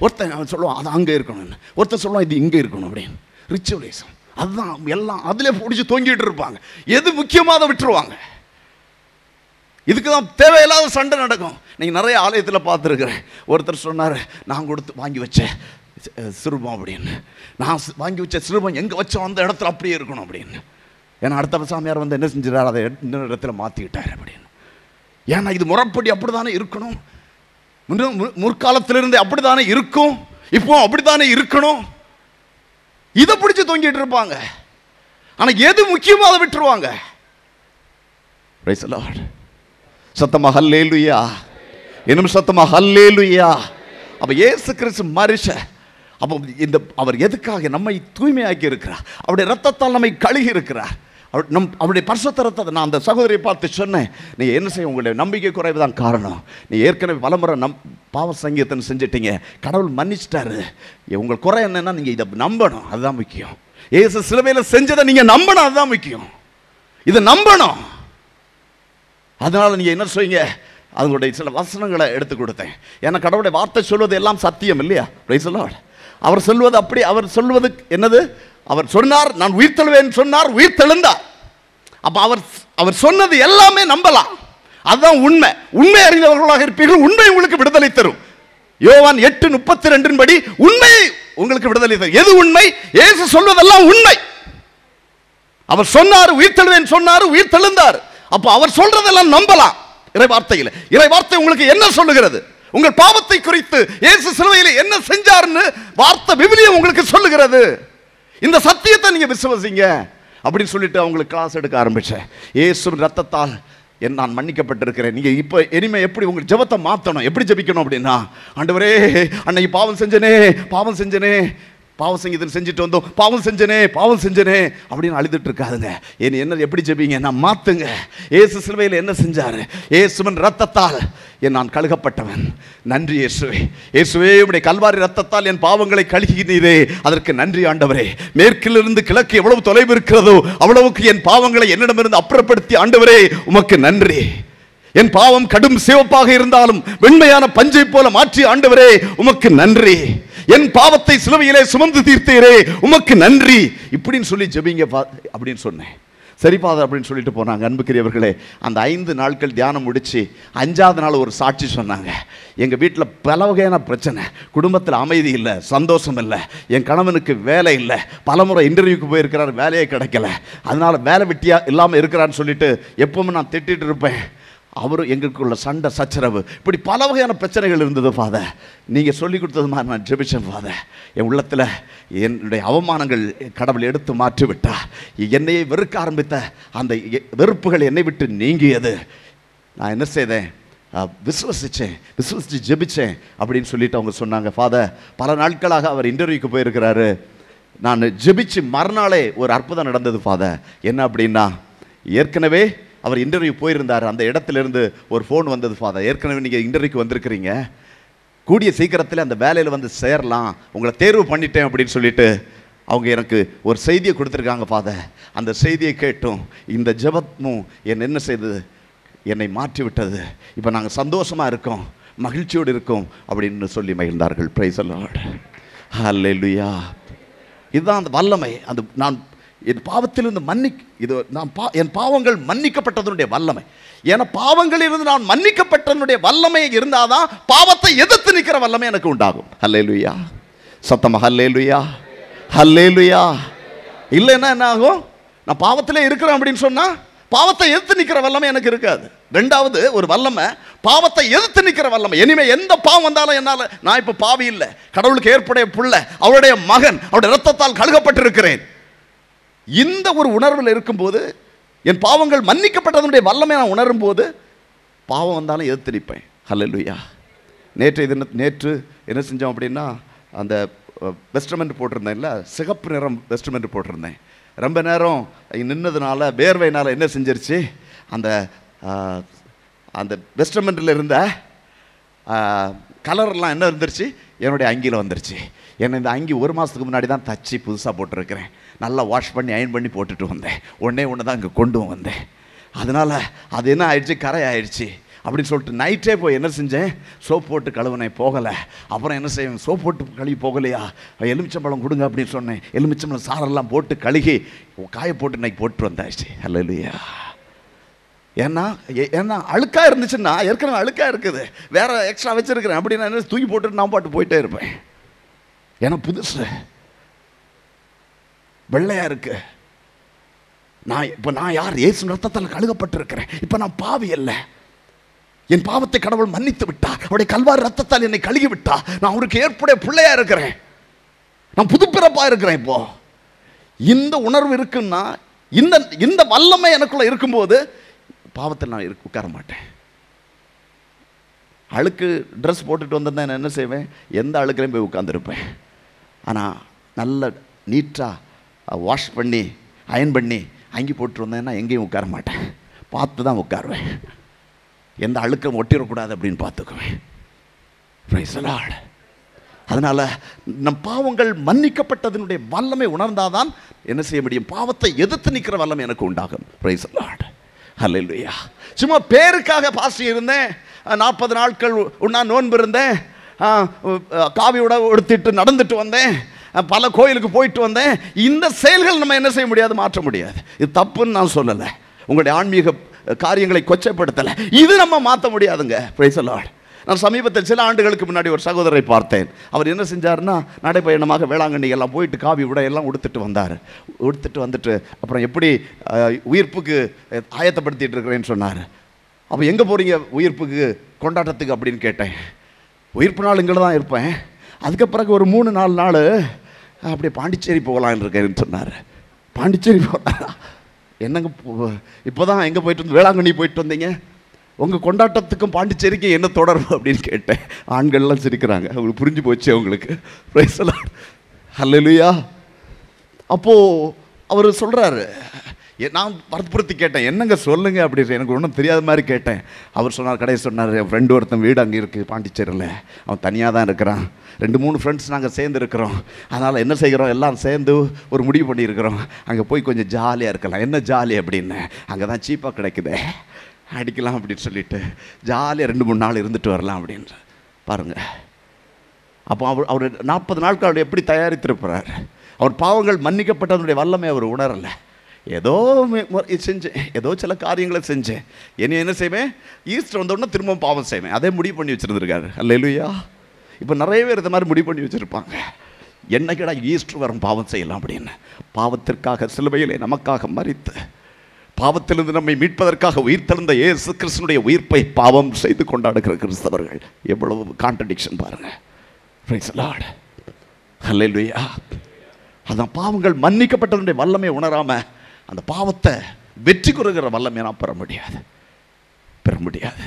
ஒருத்தன் சொல்லுவான் அது அங்கே இருக்கணும்னு, ஒருத்தன் சொல்லுவான் இது இங்கே இருக்கணும் அப்படின்னு. ரிச்சுவலிசம் அதுதான் எல்லாம் அதிலே பிடிச்சி தொங்கிட்டு இருப்பாங்க. எது முக்கியமாக அதை விட்டுருவாங்க. இதுக்கு தான் தேவையில்லாத சண்டை நடக்கும். நீங்கள் நிறைய ஆலயத்தில் பார்த்துருக்குறேன். ஒருத்தர் சொன்னார், நான் கொடுத்து வாங்கி வச்ச சிறுபம் அப்படின்னு. நான் வாங்கி வச்ச சிறுபம் எங்கே வச்சோம் அந்த இடத்துல அப்படியே இருக்கணும் அப்படின்னு. ஏன்னா அடுத்த சாமியார் வந்து என்ன செஞ்சிடார், அதை இன்னொரு இடத்துல மாற்றிக்கிட்டார் அப்படின்னு. ஏன்னா இது முறைப்படி அப்படி தானே இருக்கணும், முற்காலத்திலிருந்து அப்படி தானே இருக்கும், இப்போ அப்படி தானே இருக்கணும். இதை பிடிச்சி தொங்கிட்டு இருப்பாங்க. ஆனால் எது முக்கியமாக அதை விட்டுருவாங்க. Price the Lord. சத்தமா ஹல்லேலூயா, இன்னும் சத்தமா ஹல்லேலூயா. அப்ப இயேசு கிறிஸ்து மரிச்ச அப்போ அவர் எதுக்காக நம்மை தூய்மையாக்கி இருக்கிறார், அவருடைய ரத்தத்தால் நம்மை கழுகி இருக்கிறார். அவருடைய பரிசுத்த ரத்தத்தை நான் அந்த சகோதரியை பார்த்து சொன்னேன், நீ என்ன செய்ய, உங்களுடைய நம்பிக்கை குறைவு தான் காரணம். நீ ஏற்கனவே பலமுறை பாவ சங்கீதம் செஞ்சிட்டீங்க, கடவுள் மன்னிச்சிட்டாரு. உங்கள் குறை என்னன்னா நீங்க இதை நம்பணும், அதுதான் முக்கியம். இயேசு சிலுவையில் செஞ்சதை நீங்க நம்பணும், அதுதான் முக்கியம். இதை நம்பணும். அதனால நீங்க என்ன செய்யுங்க, அதனுடைய சில வசனங்களை எடுத்து கொடுத்தேன். ஏன்னா கடவுளுடைய வார்த்தை சொல்வது எல்லாம் சத்தியம் இல்லையா? Price the Lord. அவர் சொல்வது அப்படி, அவர் சொல்வது என்னது, அவர் சொன்னார் நான் உயிர் தெழுவேன் சொன்னார், உயிர் தெழுந்தார். அப்ப அவர் சொன்னது எல்லாமே நம்பலாம். அதுதான் உண்மை. உண்மை அறிந்தவர்களாக இருப்பீர்கள், உண்மை உங்களுக்கு விடுதலை தரும். யோவான் 8:32 படி உண்மை உங்களுக்கு விடுதலை தரும். எது உண்மை? இயேசு சொல்வதெல்லாம் உண்மை. அவர் சொன்னார் உயிர் தெழுவேன் சொன்னார், உயிர் தெழுந்தார். அப்ப அவர் சொல்றதெல்லாம் நம்பலாம். இறைவார்த்தை உங்களுக்கு என்ன சொல்லுகிறது? உங்கள் பாவத்தை குறித்து இயேசு சிலுவையிலே என்ன செஞ்சார்னு வார்த்தை விவிலியம் உங்களுக்கு சொல்லுகிறது. இந்த சத்தியத்தை நீங்க விசுவாசிங்க அப்படின்னு சொல்லிட்டு அவங்களுக்கு கிளாஸ் எடுக்க ஆரம்பிச்சேன். இயேசுவின் ரத்தத்தால் நான் மன்னிக்கப்பட்டிருக்கிறேன். நீங்க இப்ப இனிமே எப்படி உங்க ஜெபத்தை மாத்தணும், எப்படி ஜெபிக்கணும் அப்படின்னா, ஆண்டவரே அன்னைக்கு பாவம் செஞ்சனே பாவம் சங்கீதம் செஞ்சுட்டு வந்தோம், பாவம் செஞ்சனே அப்படின்னு அழுதுட்டு இருக்காதுங்க. என்ன எப்படி ஜெபிங்க, நான் மாத்துங்க. இயேசு சிலுவையில் என்ன செஞ்சாரு? இயேசுவின் ரத்தத்தால் நான் கழுகப்பட்டவன். நன்றி இயேசுவே. இயேசுவே உம்முடைய கல்வாரி ரத்தத்தால் என் பாவங்களை கழுகினீரே, அதற்கு நன்றி ஆண்டவரே. மேற்கிலிருந்து கிழக்கு எவ்வளவு தொலைவு இருக்கிறதோ அவ்வளவுக்கு என் பாவங்களை என்னிடமிருந்து அப்புறப்படுத்தி ஆண்டவரே உமக்கு நன்றி. என் பாவம் கடும் சிவப்பாக இருந்தாலும் வெண்மையான பஞ்சை போல மாற்றி ஆண்டவரே உமக்கு நன்றி. என் பாவத்தை சிலுவையிலே சுமந்து தீர்த்தீரே உமக்கு நன்றி. இப்படின்னு சொல்லி ஜெபிங்க அப்படின்னு சொன்னேன். சரி ஃபாதர் அப்படின்னு சொல்லிட்டு போனாங்க. அன்புக்குரியவர்களே, அந்த 5 நாட்கள் தியானம் முடிச்சு 5ஆவது நாள் ஒரு சாட்சி சொன்னாங்க. எங்கள் வீட்டில் பல வகையான பிரச்சனை, குடும்பத்தில் அமைதி இல்லை, சந்தோஷம் இல்லை, என் கணவனுக்கு வேலை இல்லை, பலமுறை இன்டர்வியூக்கு போயிருக்கிறார், வேலையே கிடைக்கல, அதனால் வேலை வெட்டியா இல்லாமல் இருக்கிறான்னு சொல்லிட்டு எப்பவுமே நான் திட்டிகிட்டு இருப்பேன். அவரும் எங்களுக்குள்ள சண்டை சச்சரவு, இப்படி பல வகையான பிரச்சனைகள் இருந்தது ஃபாதர். நீங்கள் சொல்லி கொடுத்தது மாதிரி நான் ஜெபிச்சேன் ஃபாதர். என் உள்ளத்தில் என்னுடைய அவமானங்கள் கடவுள் எடுத்து மாற்றி விட்டா. என்னையை வெறுக்க ஆரம்பித்த அந்த வெறுப்புகள் என்னை விட்டு நீங்கியது. நான் என்ன செய்தேன், விசுவசித்து ஜெபிச்சேன் அப்படின்னு சொல்லிட்டு அவங்க சொன்னாங்க. ஃபாதர், பல நாட்களாக அவர் இன்டர்வியூக்கு போயிருக்கிறாரு. நான் ஜெபிச்சு மறுநாளே ஒரு அற்புதம் நடந்தது ஃபாதர். என்ன அப்படின்னா, ஏற்கனவே அவர் இன்டர்வியூ போயிருந்தார். அந்த இடத்துலேருந்து ஒரு ஃபோன் வந்தது ஃபாதர், ஏற்கனவே நீங்கள் இன்டர்வியூக்கு வந்திருக்கிறீங்க, கூடிய சீக்கிரத்தில் அந்த வேலையில் வந்து சேரலாம், உங்களை தேர்வு பண்ணிட்டேன் அப்படின்னு சொல்லிட்டு அவங்க எனக்கு ஒரு செய்தியை கொடுத்துருக்காங்க ஃபாதர். அந்த செய்தியை கேட்டும் இந்த ஜெபமும் என்ன செய்தது, என்னை மாற்றி விட்டது. இப்போ நாங்கள் சந்தோஷமாக இருக்கோம், மகிழ்ச்சியோடு இருக்கோம் அப்படின்னு சொல்லி மகிழ்ந்தார்கள். Price the lord. ஹல்லேலூயா. இதுதான் அந்த வல்லமை. அந்த நான் என் பாவத்திலிருந்து இது நான் என் பாவங்கள் மன்னிக்கப்பட்டதனுடைய வல்லமை. ஏன்னா பாவங்களிலிருந்து நான் மன்னிக்கப்பட்டதனுடைய வல்லமை இருந்தாதான் பாவத்தை எதிர்த்து நிற்கிற வல்லமை எனக்கு உண்டாகும். ஹல்லேலூயா. சத்தமா ஹல்லேலூயா, ஹல்லேலூயா. இல்லைன்னா என்ன ஆகும், நான் பாவத்திலே இருக்கிறேன் அப்படின்னு சொன்னா பாவத்தை எதிர்த்து நிற்கிற வல்லமை எனக்கு இருக்காது. ரெண்டாவது ஒரு வல்லமை, பாவத்தை எதிர்த்து நிற்கிற வல்லமை. இனிமே எந்த பாவம் வந்தாலும் என்னால், நான் இப்போ பாவி இல்லை, கடவுளுக்கு ஏற்புடைய பிள்ளை, அவருடைய மகன், அவருடைய இரத்தத்தால் கழுகப்பட்டிருக்கிறேன். இந்த ஒரு உணர்வில் இருக்கும்போது, என் பாவங்கள் மன்னிக்கப்பட்டதனுடைய வல்லமை நான் உணரும் போது, பாவம் வந்தாலும் எதிர்த்து நிற்பேன். ஹல்லேலூயா. நேற்று என்ன செஞ்சோம் அப்படின்னா, அந்த வெஸ்ட்மெண்ட் போட்டிருந்தேன் இல்லை, சிகப்பு நிறம் வெஸ்ட்மெண்ட் போட்டிருந்தேன். ரொம்ப நேரம் நின்னதுனால வேர்வையினால் என்ன செஞ்சிருச்சு, அந்த அந்த வெஸ்ட்மெண்ட்டில் இருந்த கலர்லாம் என்ன இருந்துருச்சு, என்னுடைய அங்கியில் வந்துருச்சு. என்னை இந்த அங்கி 1 மாதத்துக்கு முன்னாடி தான் தச்சு புதுசாக போட்டிருக்கிறேன். நல்லா வாஷ் பண்ணி அயன் பண்ணி போட்டுட்டு வந்தேன். ஒன்று தான் இங்கே கொண்டு வந்தேன். அதனால் அது என்ன ஆயிடுச்சு, கரை ஆயிடுச்சு அப்படின்னு சொல்லிட்டு நைட்டே போய் என்ன செஞ்சேன், சோப் போட்டு கழுவுனேன், போகலை. அப்புறம் என்ன செய்வேன், சோப் போட்டு கழுவி போகலையா, எலுமிச்சம்பழம் கொடுங்க அப்படின்னு சொன்னேன். எலுமிச்சம்பழம் சாரெல்லாம் போட்டு கழுகி காய போட்டு இன்னைக்கு போட்டு வந்தாச்சு. ஹல்லேலூயா. ஏன்னா அழுக்காக இருந்துச்சுன்னா, ஏற்கனவே அழுக்காக இருக்குது, வேறு எக்ஸ்ட்ரா வச்சுருக்கிறேன் அப்படின்னு என்ன தூக்கி போட்டுட்டு நான் பாட்டு போயிட்டே இருப்பேன். ஏன்னா புதுசு வெள்ளையாக இருக்கு. நான் யார், இயேசு ரத்தத்தால் கழுகப்பட்டிருக்கிறேன். இப்போ நான் பாவி அல்ல, என் பாவத்தை கடவுள் மன்னித்து விட்டார், அவருடைய கல்வாரி ரத்தத்தால் என்னை கழுகி விட்டார். நான் அவருக்கு ஏற்புடைய பிள்ளையா இருக்கிறேன், நான் புதுப்பிறப்பா இருக்கிறேன். இப்போ இந்த உணர்வு இருக்குன்னா, இந்த வல்லமை எனக்குள்ள இருக்கும்போது பாவத்தில் நான் உட்கார மாட்டேன். அழுக்கு ட்ரெஸ் போட்டுட்டு வந்திருந்தேன், நான் என்ன செய்வேன், எந்த அழுக்குலையும் போய் உட்காந்துருப்பேன். ஆனால் நல்ல நீட்டாக வாஷ் பண்ணி அயன் பண்ணி அங்கி போட்டு வந்தேன்னா எங்கேயும் உட்கார மாட்டேன், பார்த்து தான் உட்காருவேன். எந்த அழுக்கம் ஒட்டிடக்கூடாது அப்படின்னு பார்த்துக்குவேன். Price the Lord. அதனால் நம் பாவங்கள் மன்னிக்கப்பட்டதனுடைய வல்லமை உணர்ந்தாதான் என்ன செய்ய முடியும், பாவத்தை எதிர்த்து நிற்கிற வல்லமை எனக்கு உண்டாகும். Praise the lord. ஹல்லேலூயா. சும்மா பேருக்காக பாசி இருந்தேன், 40 நாட்கள் உண்ணா நோன்பு இருந்தேன், காவியோட உடுத்திட்டு நடந்துட்டு வந்தேன், பல கோயிலுக்கு போயிட்டு வந்தேன். இந்த செயல்கள் நம்ம என்ன செய்ய முடியாது, மாற்ற முடியாது. இது தப்புன்னு நான் சொல்லலை, உங்களுடைய ஆன்மீக காரியங்களை கொச்சைப்படுத்தலை, இது நம்ம மாற்ற முடியாதுங்க. Price the Lord. நான் சமீபத்தில் சில ஆண்டுகளுக்கு முன்னாடி ஒரு சகோதரரை பார்த்தேன். அவர் என்ன செஞ்சார்னா, நடைப்பயணமாக வேளாங்கண்ணி எல்லாம் போயிட்டு காவி உடையெல்லாம் உடுத்துட்டு வந்தார். உடுத்துட்டு வந்துட்டு அப்புறம் எப்படி உயிர்ப்புக்கு ஆயத்தப்படுத்திட்டு இருக்கிறேன்னு சொன்னார். அப்போ எங்கே போகிறீங்க உயிர்ப்புக்கு கொண்டாட்டத்துக்கு அப்படின்னு கேட்டேன். உயிர்ப்பு நாள் இங்கே தான் இருப்பேன், அதுக்கு பிறகு ஒரு 3-4 நாள் அப்படியே பாண்டிச்சேரி போகலான்னு இருக்கேன்னு சொன்னார். பாண்டிச்சேரி போகலாம் என்னங்க, இப்போ தான் எங்கே போயிட்டு வந்து, வேளாங்கண்ணி போயிட்டு வந்தீங்க, உங்கள் கொண்டாட்டத்துக்கும் பாண்டிச்சேரிக்கும் என்ன தொடர்பு அப்படின்னு கேட்டேன். ஆண்கள்லாம் சிரிக்கிறாங்க, அவங்களுக்கு புரிஞ்சு போச்சு அவங்களுக்கு. Praise the lord. ஹல்லேலூயா. அப்போது அவர் சொல்கிறாரு, நான் வற்புறுத்தி கேட்டேன், என்னங்க சொல்லுங்க அப்படின்னு, எனக்கு ஒன்றும் தெரியாத மாதிரி கேட்டேன். அவர் சொன்னார், கடைசி சொன்னார், என் ஃப்ரெண்டு ஒருத்தன் வீடு அங்கே இருக்குது பாண்டிச்சேரியில், அவன் தனியாக தான் இருக்கிறான், 2-3 ஃப்ரெண்ட்ஸ் நாங்கள் சேர்ந்து இருக்கிறோம், அதனால் என்ன செய்கிறோம், எல்லாம் சேர்ந்து ஒரு முடிவு பண்ணியிருக்கிறோம், அங்கே போய் கொஞ்சம் ஜாலியாக இருக்கலாம். என்ன ஜாலி அப்படின்னு, அங்கே தான் சீப்பாக கிடைக்குது, அடிக்கலாம் அப்படின்னு சொல்லிட்டு ஜாலியாக 2-3 நாள் இருந்துட்டு வரலாம் அப்படின்ற பாருங்க. அப்போ அவர் 40 நாட்கள் அவர் எப்படி தயாரித்திருப்பார்? அவர் பாவங்கள் மன்னிக்கப்பட்டதனுடைய வல்லமை அவர் உணரலை. ஏதோ செஞ்சேன், ஏதோ சில காரியங்களை செஞ்சேன், என்ன செய்வேன், ஈஸ்டர் வந்தோடனே திரும்பவும் பாவம் செய்வேன், அதே முடிவு பண்ணி வச்சுருந்துருக்காரு. அல்லேலூயா. இப்போ நிறைய பேர் இந்த மாதிரி முடிவு பண்ணி வச்சுருப்பாங்க, என்னைக்கிடா ஈஸ்டர் வரும் பாவம் செய்யலாம் அப்படின்னு. பாவத்திற்காக சிலுவையிலே நமக்காக மரித்து பாவத்திலிருந்து நம்மை மீட்பதற்காக உயிர்த்தெழுந்த இயேசு கிறிஸ்துவினுடைய உயிர்ப்பை பாவம் செய்து கொண்டாடுகிற கிறிஸ்தவர்கள் எவ்வளவு கான்ட்ரடிக்ஷன் பாருங்க. Praise the lord. ஹல்லேலூயா. அதான் பாவங்கள் மன்னிக்கப்பட்டதனுடைய வல்லமை உணராம அந்த பாவத்தை வெற்றி கொள்கிற வல்லமை நான் பெற முடியாது.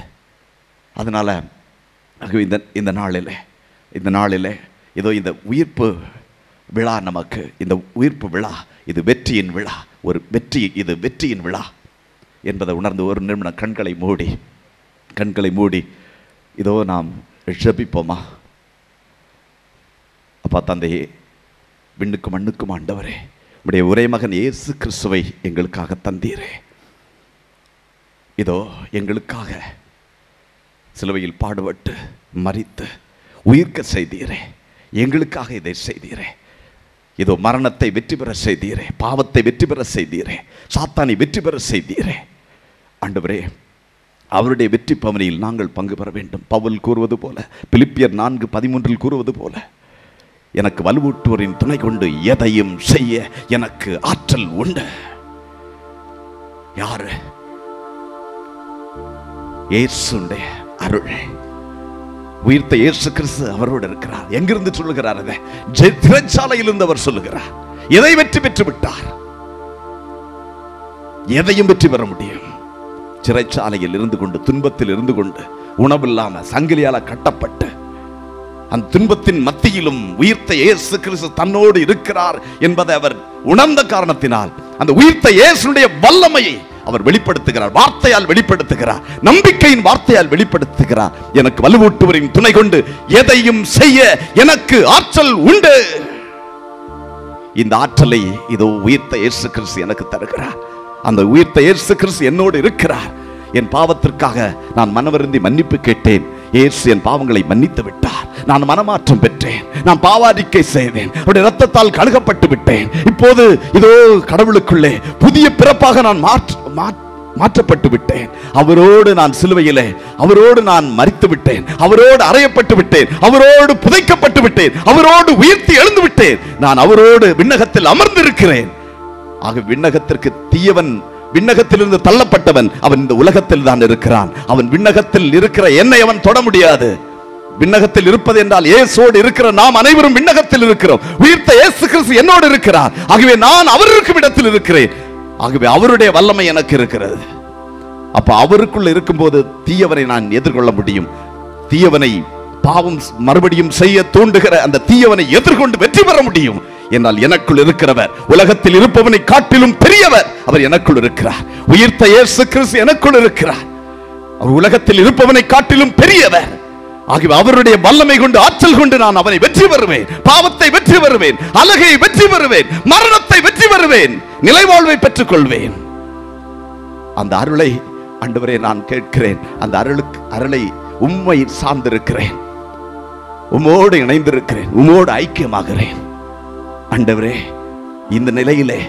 அதனால இந்த நாளிலே ஏதோ இந்த உயிர்ப்பு விழா, நமக்கு இந்த உயிர்ப்பு விழா இது வெற்றியின் விழா, இது வெற்றியின் விழா என்பதை உணர்ந்து ஒரு நிமிடம் கண்களை மூடி இதோ நாம் ஜெபிப்போமா? அப்பா தந்தையே, விண்ணுக்கும் மண்ணுக்கும் ஆண்டவரே, உம்முடைய ஒரே மகன் இயேசு கிறிஸ்துவை எங்களுக்காக தந்தீரே. இதோ எங்களுக்காக சிலுவையில் பாடுபட்டு மரித்து உயிர்க்க செய்தீரே. எங்களுக்காக இதை செய்தீரே. இதோ மரணத்தை வெற்றி பெற செய்தீரே, பாவத்தை வெற்றி பெற செய்தீரே, சாத்தானை வெற்றி பெற செய்தீரே. ஆண்டவரே, அவருடைய வெற்றி பவனியில் நாங்கள் பங்கு பெற வேண்டும். பவுல் கூறுவது போல, பிலிப்பியர் 4:13 கூறுவது போல, எனக்கு வலுவூட்டுவோரின் துணை கொண்டு எதையும் செய்ய எனக்கு ஆற்றல் உண்டு. யாரு? இயேசுடைய அருள். உயிர்த்த இயேசு கிறிஸ்து அவரோடு இருக்கிறார். எங்கிருந்து சொல்லுகிறார்? அதை சிறைச்சாலையிலிருந்து அவர் சொல்லுகிறார். எதை வெற்றி பெற்று விட்டார்? எதையும் வெற்றி பெற முடியும். சிறைச்சாலையில் இருந்து கொண்டு, துன்பத்தில் இருந்து கொண்டு, உணவில்லாம சங்கிலியால கட்டப்பட்டு அந்த துன்பத்தின் மத்தியிலும் உயிர்த்த இயேசு கிறிஸ்து தன்னோடு இருக்கிறார் என்பதை அவர் உணர்ந்த காரணத்தினால் அந்த உயிர்த்த இயேசுடைய வல்லமையை அவர் வெளிப்படுத்துகிறார். வார்த்தையால் வெளிப்படுத்துகிறார், நம்பிக்கையின் வார்த்தையால் வெளிப்படுத்துகிறார். எனக்கு வலுவூட்டுவரின் துணை கொண்டு எதையும் செய்ய எனக்கு ஆற்றல் உண்டு. இந்த ஆற்றலை இதோ உயிர்த்த இயேசு கிறிஸ்து எனக்கு தருகிறார். அந்த உயிர்த்த இயேசு கிறிஸ்து என்னோடு இருக்கிறார். என் பாவத்திற்காக நான் மனவருந்தி மன்னிப்பு கேட்டேன். இயேசு என் பாவங்களை மன்னித்து விட்டார். நான் மனமாற்றம் பெற்றேன். நான் பாவாரிக்கை செய்தேன். அவருடைய இரத்தத்தால் கழுகப்பட்டு விட்டேன். இப்போது இதோ கடவுளுக்குள்ளே புதிய பிறப்பாக நான் மாற்றப்பட்டு விட்டேன். அவரோடு நான் சிலுவையிலே, அவரோடு நான் மரித்து விட்டேன். அவரோடு அறையப்பட்டு விட்டேன். அவரோடு புதைக்கப்பட்டு விட்டேன். அவரோடு உயிர்த்தி எழுந்து விட்டேன். நான் அவரோடு விண்ணகத்தில் அமர்ந்திருக்கிறேன். ஆக விண்ணகத்திற்கு தீயவன், விண்ணகத்திலிருந்து தள்ளப்பட்டவன், அவன் இந்த உலகத்தில் தான் இருக்கிறான். அவன் விண்ணகத்தில் இருக்கிற என்னை அவன் தொட முடியாது. விண்ணகத்தில் இருப்பது என்றால் இயேசுவோடு இருக்கிற நாம் அனைவரும் விண்ணகத்தில் இருக்கிறோம். உயிர்த்த இயேசு கிறிஸ்து என்னோடு இருக்கிறார். ஆகவே நான் அவர் இருக்கும் இடத்தில் இருக்கிறேன். ஆகவே அவருடைய வல்லமை எனக்கு இருக்கிறது. அப்ப அவருக்குள்ள இருக்கும்போது தீயவனை நான் எதிர்கொள்ள முடியும். தீயவனை, பாவம் மறுபடியும் செய்ய தூண்டுகிற அந்த தீயவனை எதிர்கொண்டு வெற்றி பெற முடியும். என்னால் எனக்குள் இருக்கிறவர் உலகத்தில் இருப்பவனை காட்டிலும் பெரியவர். அவர் எனக்குள் இருக்கிறார். உயிர்த்த இயேசு கிறிஸ்து எனக்குள் இருக்கிறார். அவர் உலகத்தில் இருப்பவனை காட்டிலும் பெரியவர். ஆகிய அவருடைய வல்லமை கொண்டு, ஆற்றல் கொண்டு நான் அவனை வெற்றி பெறுவேன். பாவத்தை வெற்றி பெறுவேன். அழகை வெற்றி பெறுவேன். மரணத்தை வெற்றி பெறுவேன். நிலைவாழ்வை பெற்றுக் கொள்வேன். அந்த அருளை ஆண்டவரே நான் கேட்கிறேன். அந்த அருளை உம்மை சார்ந்திருக்கிறேன். உம்மோடு இணைந்திருக்கிறேன். உம்மோடு ஐக்கியமாகிறேன். ஆண்டவரே, இந்த நிலையிலே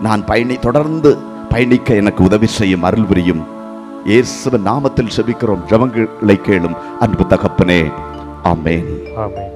நான் தொடர்ந்து பயணிக்க எனக்கு உதவி செய்யும், அருள் புரியும். இயேசுவின் நாமத்தில் செபிக்கிறோம். ஜெபங்களை கேளும் அன்பு தகப்பனே. ஆமென். ஆமென்.